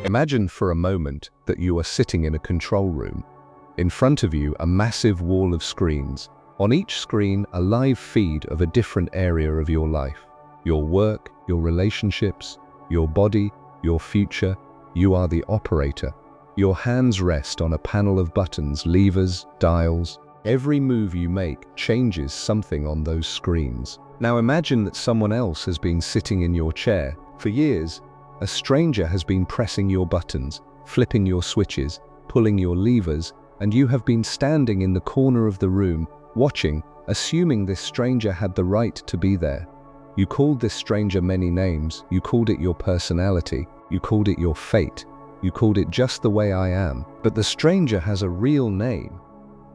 Imagine for a moment that you are sitting in a control room. In front of you, a massive wall of screens. On each screen, a live feed of a different area of your life. Your work, your relationships, your body, your future. You are the operator. Your hands rest on a panel of buttons, levers, dials. Every move you make changes something on those screens. Now imagine that someone else has been sitting in your chair. For years, a stranger has been pressing your buttons, flipping your switches, pulling your levers, and you have been standing in the corner of the room, watching, assuming this stranger had the right to be there. You called this stranger many names. You called it your personality. You called it your fate. You called it just the way I am. But the stranger has a real name.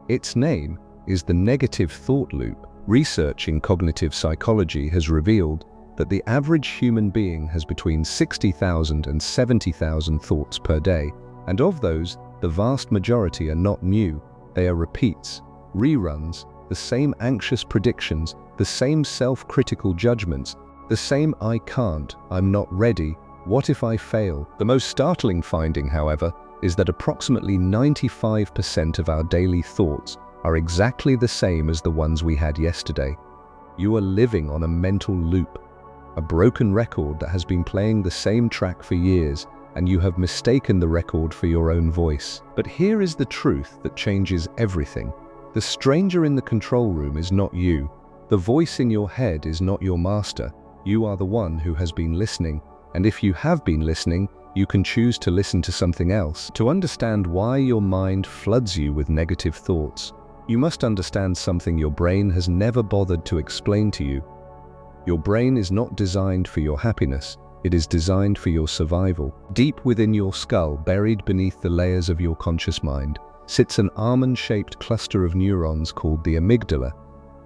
Its name is the negative thought loop. Research in cognitive psychology has revealed that the average human being has between 60,000 and 70,000 thoughts per day, and of those, the vast majority are not new. They are repeats, reruns, the same anxious predictions, the same self-critical judgments, the same I can't, I'm not ready, what if I fail? The most startling finding, however, is that approximately 95% of our daily thoughts are exactly the same as the ones we had yesterday. You are living on a mental loop, a broken record that has been playing the same track for years, and you have mistaken the record for your own voice. But here is the truth that changes everything. The stranger in the control room is not you. The voice in your head is not your master. You are the one who has been listening, and if you have been listening, you can choose to listen to something else. To understand why your mind floods you with negative thoughts, you must understand something your brain has never bothered to explain to you. Your brain is not designed for your happiness. It is designed for your survival. Deep within your skull, buried beneath the layers of your conscious mind, sits an almond-shaped cluster of neurons called the amygdala.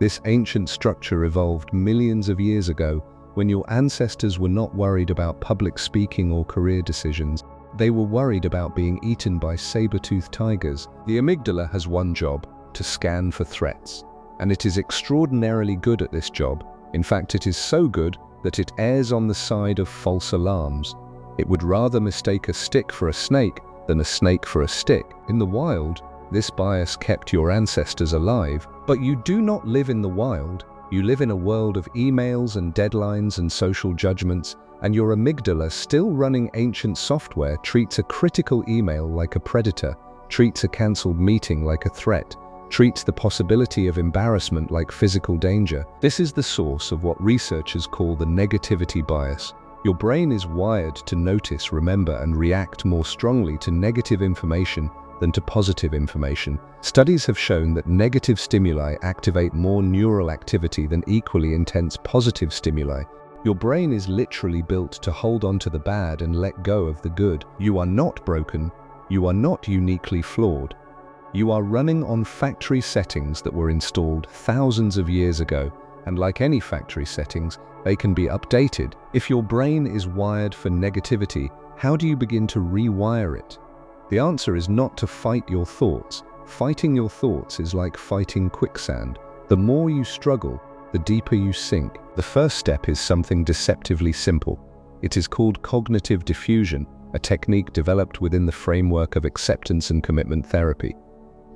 This ancient structure evolved millions of years ago when your ancestors were not worried about public speaking or career decisions. They were worried about being eaten by saber-toothed tigers. The amygdala has one job: to scan for threats. And it is extraordinarily good at this job. In fact, it is so good that it errs on the side of false alarms. It would rather mistake a stick for a snake than a snake for a stick. In the wild, this bias kept your ancestors alive. But you do not live in the wild. You live in a world of emails and deadlines and social judgments, and your amygdala, still running ancient software, treats a critical email like a predator, treats a cancelled meeting like a threat, treats the possibility of embarrassment like physical danger. This is the source of what researchers call the negativity bias. Your brain is wired to notice, remember, and react more strongly to negative information than to positive information. Studies have shown that negative stimuli activate more neural activity than equally intense positive stimuli. Your brain is literally built to hold on to the bad and let go of the good. You are not broken. You are not uniquely flawed. You are running on factory settings that were installed thousands of years ago, and like any factory settings, they can be updated. If your brain is wired for negativity, how do you begin to rewire it? The answer is not to fight your thoughts. Fighting your thoughts is like fighting quicksand. The more you struggle, the deeper you sink. The first step is something deceptively simple. It is called cognitive diffusion, a technique developed within the framework of acceptance and commitment therapy.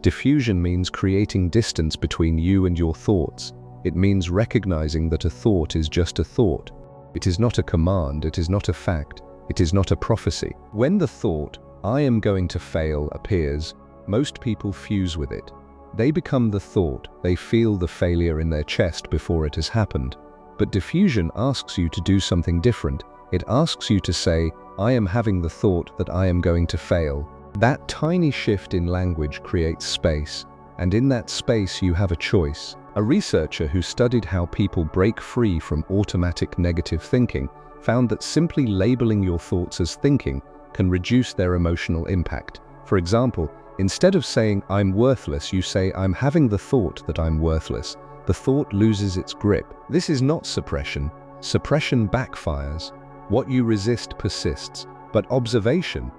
Diffusion means creating distance between you and your thoughts. It means recognizing that a thought is just a thought. It is not a command, it is not a fact, it is not a prophecy. When the thought, I am going to fail, appears, most people fuse with it. They become the thought, they feel the failure in their chest before it has happened. But diffusion asks you to do something different. It asks you to say, I am having the thought that I am going to fail. That tiny shift in language creates space, and in that space you have a choice. A researcher who studied how people break free from automatic negative thinking found that simply labeling your thoughts as thinking can reduce their emotional impact. For example, instead of saying, I'm worthless, you say, I'm having the thought that I'm worthless. The thought loses its grip. This is not suppression. Suppression backfires. What you resist persists. But observation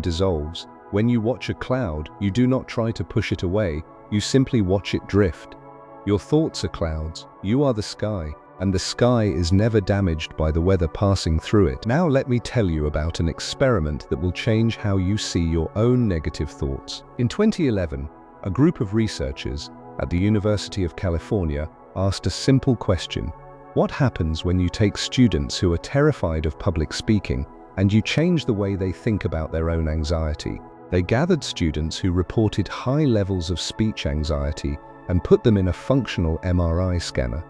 dissolves. When you watch a cloud, you do not try to push it away, you simply watch it drift. Your thoughts are clouds, you are the sky, and the sky is never damaged by the weather passing through it. Now let me tell you about an experiment that will change how you see your own negative thoughts. In 2011, a group of researchers at the University of California asked a simple question. What happens when you take students who are terrified of public speaking and you change the way they think about their own anxiety? They gathered students who reported high levels of speech anxiety and put them in a functional MRI scanner.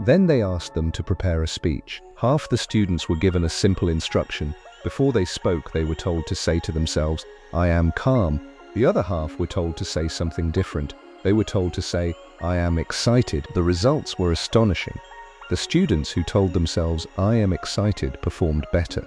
Then they asked them to prepare a speech. Half the students were given a simple instruction. Before they spoke, they were told to say to themselves, "I am calm." The other half were told to say something different. They were told to say, "I am excited." The results were astonishing. The students who told themselves, "I am excited," performed better.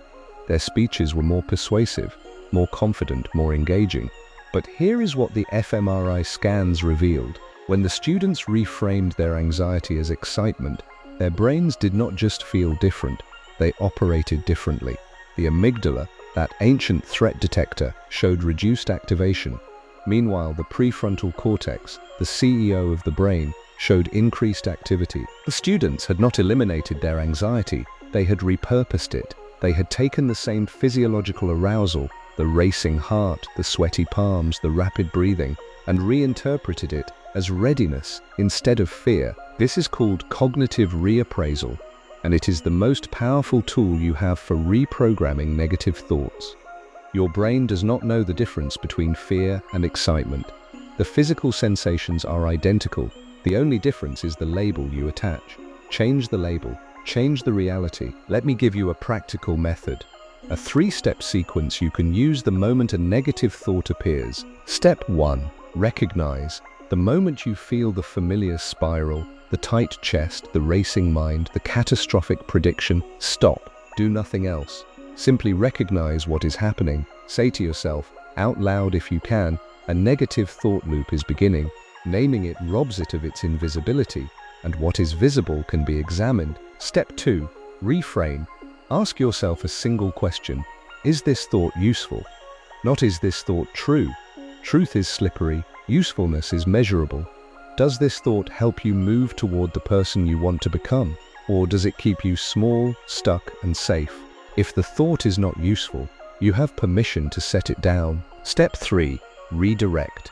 Their speeches were more persuasive, more confident, more engaging. But here is what the fMRI scans revealed. When the students reframed their anxiety as excitement, their brains did not just feel different, they operated differently. The amygdala, that ancient threat detector, showed reduced activation. Meanwhile, the prefrontal cortex, the CEO of the brain, showed increased activity. The students had not eliminated their anxiety, they had repurposed it. They had taken the same physiological arousal, the racing heart, the sweaty palms, the rapid breathing, and reinterpreted it as readiness instead of fear. This is called cognitive reappraisal, and it is the most powerful tool you have for reprogramming negative thoughts. Your brain does not know the difference between fear and excitement. The physical sensations are identical. The only difference is the label you attach. Change the label. Change the reality. Let me give you a practical method. A 3-step sequence you can use the moment a negative thought appears. Step 1. Recognize. The moment you feel the familiar spiral, the tight chest, the racing mind, the catastrophic prediction, stop. Do nothing else. Simply recognize what is happening. Say to yourself, out loud if you can, a negative thought loop is beginning. Naming it robs it of its invisibility, and what is visible can be examined. Step 2. Reframe. Ask yourself a single question. Is this thought useful? Not is this thought true? Truth is slippery. Usefulness is measurable. Does this thought help you move toward the person you want to become? Or does it keep you small, stuck, and safe? If the thought is not useful, you have permission to set it down. Step 3. Redirect.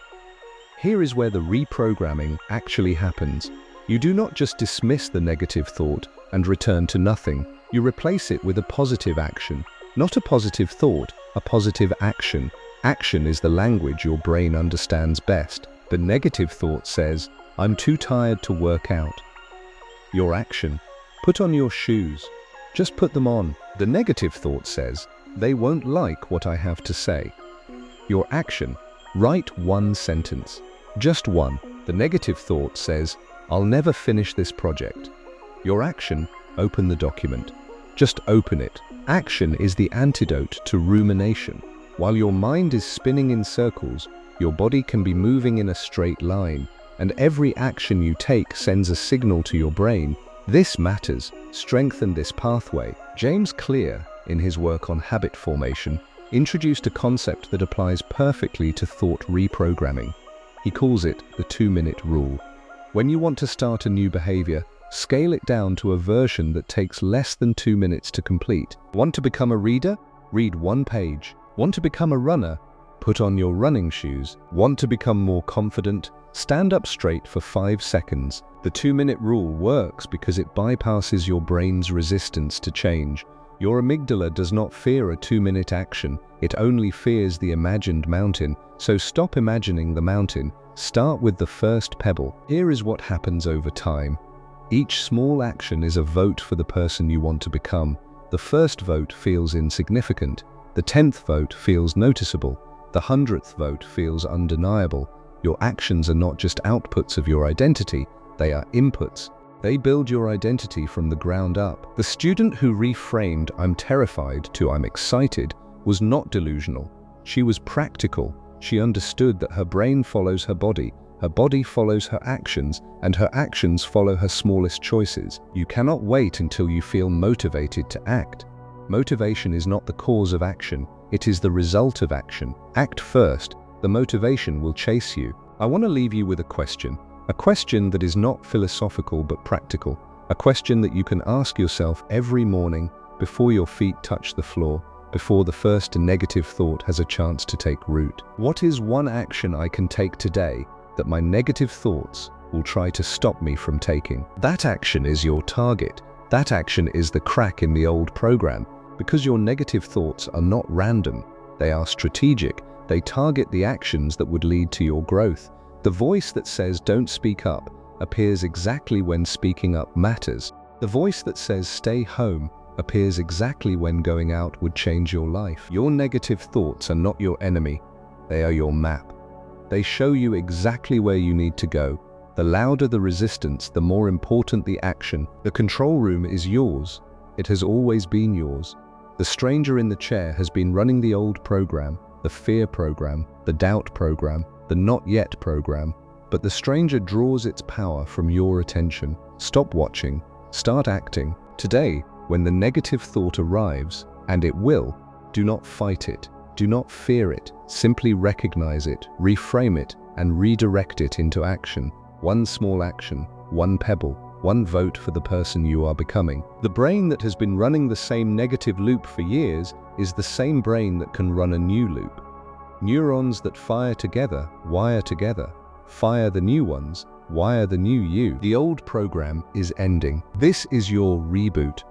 Here is where the reprogramming actually happens. You do not just dismiss the negative thought and return to nothing. You replace it with a positive action. Not a positive thought, a positive action. Action is the language your brain understands best. The negative thought says, "I'm too tired to work out." Your action: put on your shoes. Just put them on. The negative thought says, "They won't like what I have to say." Your action: write one sentence. Just one. The negative thought says, "I'll never finish this project." Your action: open the document. Just open it. Action is the antidote to rumination. While your mind is spinning in circles, your body can be moving in a straight line, and every action you take sends a signal to your brain. This matters. Strengthen this pathway. James Clear, in his work on habit formation, introduced a concept that applies perfectly to thought reprogramming. He calls it the 2-minute rule. When you want to start a new behavior, scale it down to a version that takes less than 2 minutes to complete. Want to become a reader? Read 1 page. Want to become a runner? Put on your running shoes. Want to become more confident? Stand up straight for 5 seconds. The 2-minute rule works because it bypasses your brain's resistance to change. Your amygdala does not fear a 2-minute action. It only fears the imagined mountain. So stop imagining the mountain. Start with the first pebble. Here is what happens over time. Each small action is a vote for the person you want to become. The first vote feels insignificant. The 10th vote feels noticeable. The 100th vote feels undeniable. Your actions are not just outputs of your identity, they are inputs. They build your identity from the ground up. The student who reframed "I'm terrified" to "I'm excited" was not delusional. She was practical. She understood that her brain follows her body follows her actions, and her actions follow her smallest choices. You cannot wait until you feel motivated to act. Motivation is not the cause of action, it is the result of action. Act first, the motivation will chase you. I want to leave you with a question that is not philosophical but practical. A question that you can ask yourself every morning before your feet touch the floor, before the first negative thought has a chance to take root. What is one action I can take today that my negative thoughts will try to stop me from taking? That action is your target. That action is the crack in the old program, because your negative thoughts are not random. They are strategic. They target the actions that would lead to your growth. The voice that says don't speak up appears exactly when speaking up matters. The voice that says stay home appears exactly when going out would change your life. Your negative thoughts are not your enemy. They are your map. They show you exactly where you need to go. The louder the resistance, the more important the action. The control room is yours. It has always been yours. The stranger in the chair has been running the old program, the fear program, the doubt program, the not yet program, but the stranger draws its power from your attention. Stop watching. Start acting. Today, when the negative thought arrives, and it will, do not fight it. Do not fear it. Simply recognize it, reframe it, and redirect it into action. One small action, one pebble, one vote for the person you are becoming. The brain that has been running the same negative loop for years is the same brain that can run a new loop. Neurons that fire together, wire together. Fire the new ones, wire the new you. The old program is ending. This is your reboot.